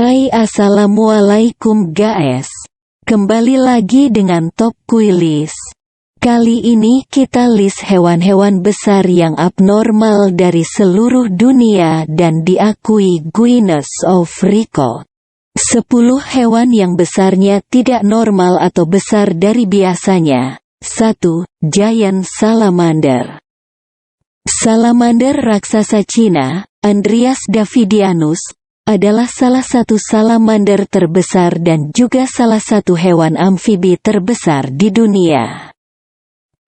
Hai, assalamualaikum guys. Kembali lagi dengan Top Quiz. Kali ini kita list hewan-hewan besar yang abnormal dari seluruh dunia dan diakui Guinness of Record. 10 hewan yang besarnya tidak normal atau besar dari biasanya. 1. Giant Salamander. Salamander raksasa Cina, Andrias davidianus, adalah salah satu salamander terbesar dan juga salah satu hewan amfibi terbesar di dunia.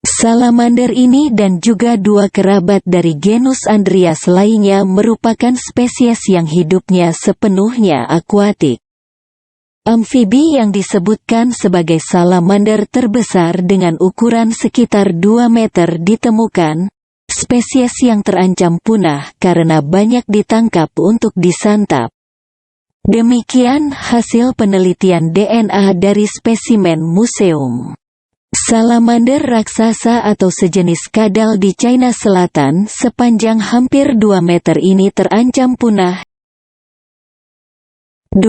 Salamander ini dan juga dua kerabat dari genus Andrias lainnya merupakan spesies yang hidupnya sepenuhnya akuatik. Amfibi yang disebutkan sebagai salamander terbesar dengan ukuran sekitar 2 meter ditemukan, spesies yang terancam punah karena banyak ditangkap untuk disantap. Demikian hasil penelitian DNA dari spesimen museum. Salamander raksasa atau sejenis kadal di China Selatan sepanjang hampir 2 meter ini terancam punah. 2.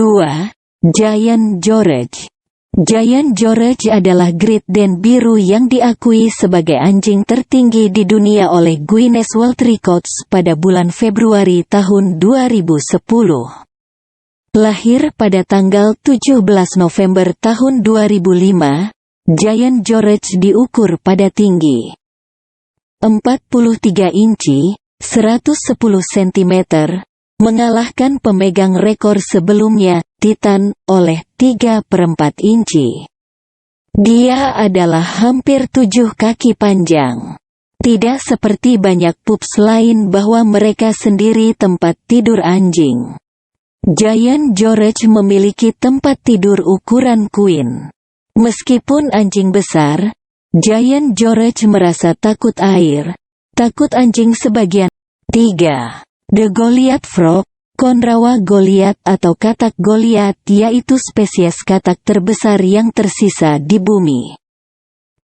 Giant George. Giant George adalah Great Dane biru yang diakui sebagai anjing tertinggi di dunia oleh Guinness World Records pada bulan Februari tahun 2010. Lahir pada tanggal 17 November tahun 2005, Giant George diukur pada tinggi 43 inci, 110 cm, mengalahkan pemegang rekor sebelumnya, Titan, oleh 3/4 inci. Dia adalah hampir 7 kaki panjang. Tidak seperti banyak pups lain bahwa mereka sendiri tempat tidur anjing. Giant George memiliki tempat tidur ukuran queen. Meskipun anjing besar, Giant George merasa takut air, takut anjing sebagian. 3. The Goliath Frog. Konrawa Goliath atau katak Goliath yaitu spesies katak terbesar yang tersisa di bumi.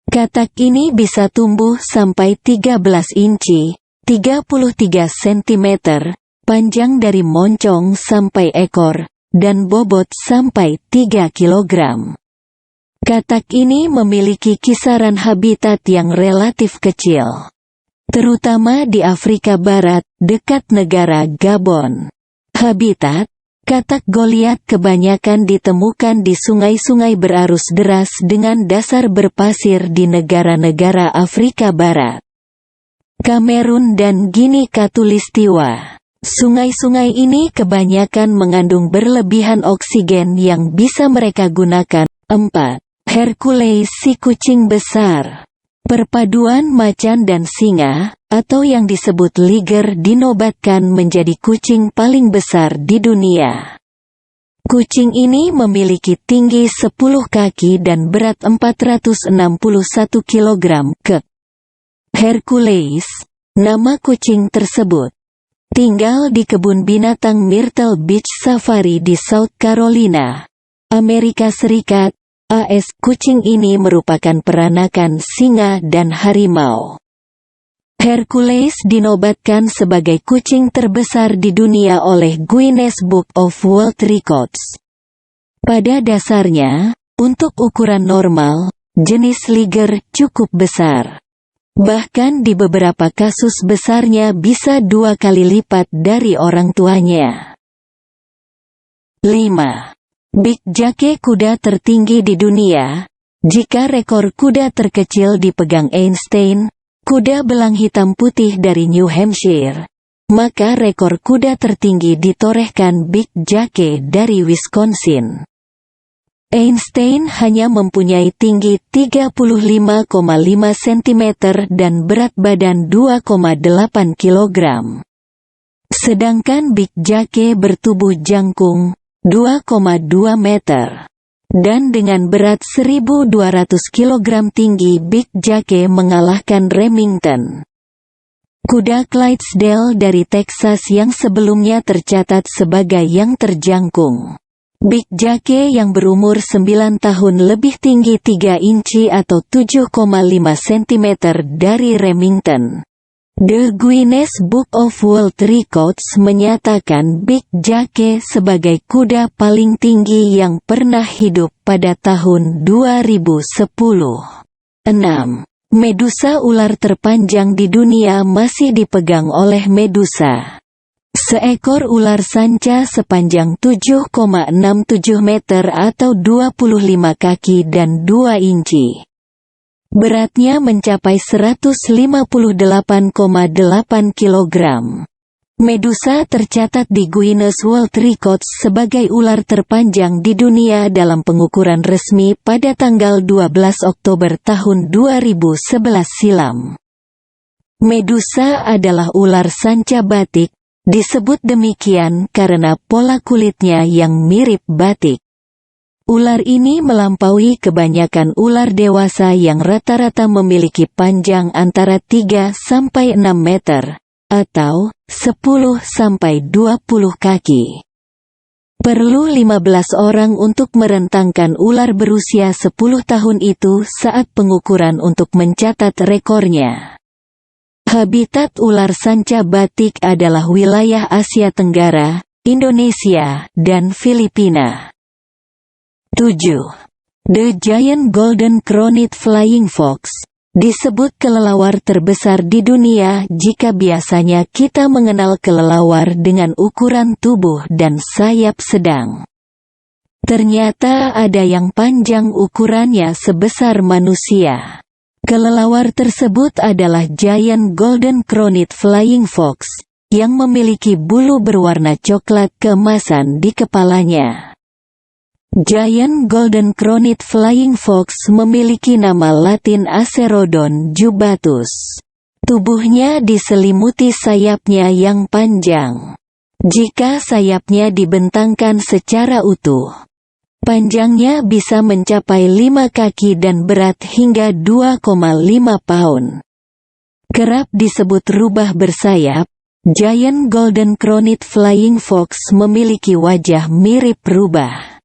Katak ini bisa tumbuh sampai 13 inci, 33 cm, panjang dari moncong sampai ekor, dan bobot sampai 3 kg. Katak ini memiliki kisaran habitat yang relatif kecil, terutama di Afrika Barat, dekat negara Gabon. Habitat, katak Goliath kebanyakan ditemukan di sungai-sungai berarus deras dengan dasar berpasir di negara-negara Afrika Barat, Kamerun dan Gini Katulistiwa. Sungai-sungai ini kebanyakan mengandung berlebihan oksigen yang bisa mereka gunakan. 4. Hercules si kucing besar. Perpaduan macan dan singa, atau yang disebut liger dinobatkan menjadi kucing paling besar di dunia. Kucing ini memiliki tinggi 10 kaki dan berat 461 kg. Hercules, nama kucing tersebut, tinggal di kebun binatang Myrtle Beach Safari di South Carolina, Amerika Serikat, AS. Kucing ini merupakan peranakan singa dan harimau. Hercules dinobatkan sebagai kucing terbesar di dunia oleh Guinness Book of World Records. Pada dasarnya, untuk ukuran normal, jenis liger cukup besar. Bahkan di beberapa kasus besarnya bisa 2 kali lipat dari orang tuanya. 5. Big Jake, kuda tertinggi di dunia. Jika rekor kuda terkecil dipegang Einstein, kuda belang hitam putih dari New Hampshire, maka rekor kuda tertinggi ditorehkan Big Jake dari Wisconsin. Einstein hanya mempunyai tinggi 35,5 cm dan berat badan 2,8 kg. Sedangkan Big Jake bertubuh jangkung, 2,2 meter. Dan dengan berat 1.200 kg tinggi, Big Jake mengalahkan Remington, kuda Clydesdale dari Texas yang sebelumnya tercatat sebagai yang terjangkung. Big Jake yang berumur 9 tahun lebih tinggi 3 inci atau 7,5 cm dari Remington. The Guinness Book of World Records menyatakan Big Jake sebagai kuda paling tinggi yang pernah hidup pada tahun 2010. 6. Medusa, ular terpanjang di dunia, masih dipegang oleh Medusa. Seekor ular sanca sepanjang 7,67 meter atau 25 kaki dan 2 inci. Beratnya mencapai 158,8 kg. Medusa tercatat di Guinness World Records sebagai ular terpanjang di dunia dalam pengukuran resmi pada tanggal 12 Oktober tahun 2011 silam. Medusa adalah ular sanca batik, disebut demikian karena pola kulitnya yang mirip batik. Ular ini melampaui kebanyakan ular dewasa yang rata-rata memiliki panjang antara 3-6 meter, atau 10-20 kaki. Perlu 15 orang untuk merentangkan ular berusia 10 tahun itu saat pengukuran untuk mencatat rekornya. Habitat ular sanca batik adalah wilayah Asia Tenggara, Indonesia, dan Filipina. 7. The Giant Golden Crowned Flying Fox disebut kelelawar terbesar di dunia jika biasanya kita mengenal kelelawar dengan ukuran tubuh dan sayap sedang. Ternyata ada yang panjang ukurannya sebesar manusia. Kelelawar tersebut adalah Giant Golden Crowned Flying Fox, yang memiliki bulu berwarna coklat keemasan di kepalanya. Giant Golden Crowned Flying Fox memiliki nama latin Acerodon jubatus. Tubuhnya diselimuti sayapnya yang panjang. Jika sayapnya dibentangkan secara utuh, panjangnya bisa mencapai 5 kaki dan berat hingga 2,5 pound. Kerap disebut rubah bersayap, Giant Golden Crowned Flying Fox memiliki wajah mirip rubah.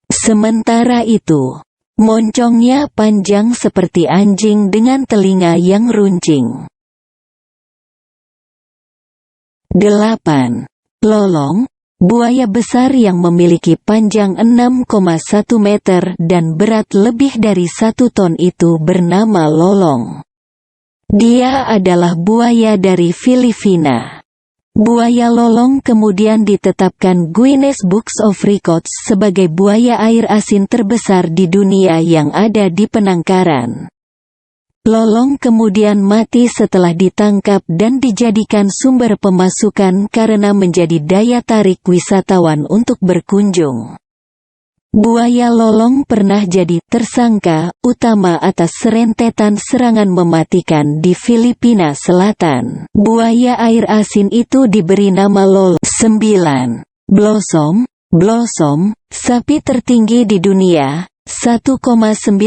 Sementara itu, moncongnya panjang seperti anjing dengan telinga yang runcing. 8. Lolong, buaya besar yang memiliki panjang 6,1 meter dan berat lebih dari 1 ton itu bernama lolong. Dia adalah buaya dari Filipina. Buaya lolong kemudian ditetapkan Guinness Books of Records sebagai buaya air asin terbesar di dunia yang ada di penangkaran. Lolong kemudian mati setelah ditangkap dan dijadikan sumber pemasukan karena menjadi daya tarik wisatawan untuk berkunjung. Buaya lolong pernah jadi tersangka utama atas serentetan serangan mematikan di Filipina Selatan. Buaya air asin itu diberi nama lolong. 9. Blossom, sapi tertinggi di dunia, 1,95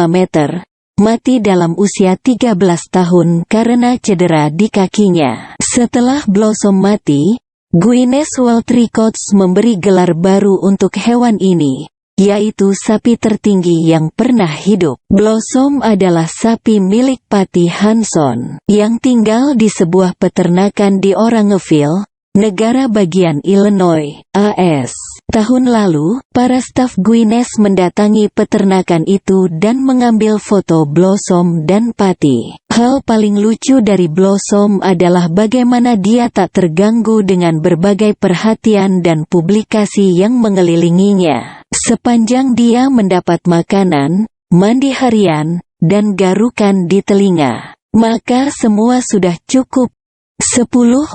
meter, mati dalam usia 13 tahun karena cedera di kakinya. Setelah Blossom mati, Guinness World Records memberi gelar baru untuk hewan ini, yaitu sapi tertinggi yang pernah hidup. Blossom adalah sapi milik Patty Hanson, yang tinggal di sebuah peternakan di Orangeville, negara bagian Illinois, AS. Tahun lalu, para staf Guinness mendatangi peternakan itu dan mengambil foto Blossom dan Patty. Hal paling lucu dari Blossom adalah bagaimana dia tak terganggu dengan berbagai perhatian dan publikasi yang mengelilinginya. Sepanjang dia mendapat makanan, mandi harian, dan garukan di telinga, maka semua sudah cukup. 10.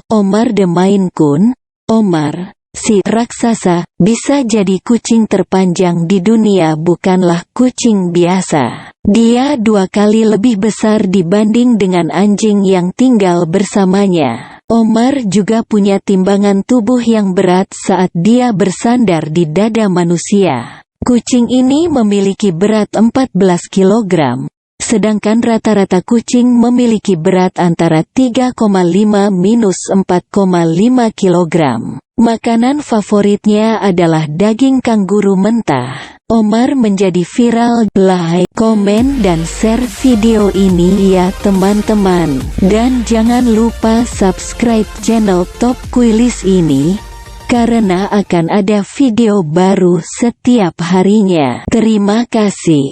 Omar the Maine Coon. Omar, si raksasa, bisa jadi kucing terpanjang di dunia, bukanlah kucing biasa. Dia 2 kali lebih besar dibanding dengan anjing yang tinggal bersamanya. Omar juga punya timbangan tubuh yang berat saat dia bersandar di dada manusia. Kucing ini memiliki berat 14 kg, sedangkan rata-rata kucing memiliki berat antara 3,5–4,5 kg. Makanan favoritnya adalah daging kanguru mentah. Omar menjadi viral. Like, komen dan share video ini ya teman-teman. Dan jangan lupa subscribe channel Top Quilis ini, karena akan ada video baru setiap harinya. Terima kasih.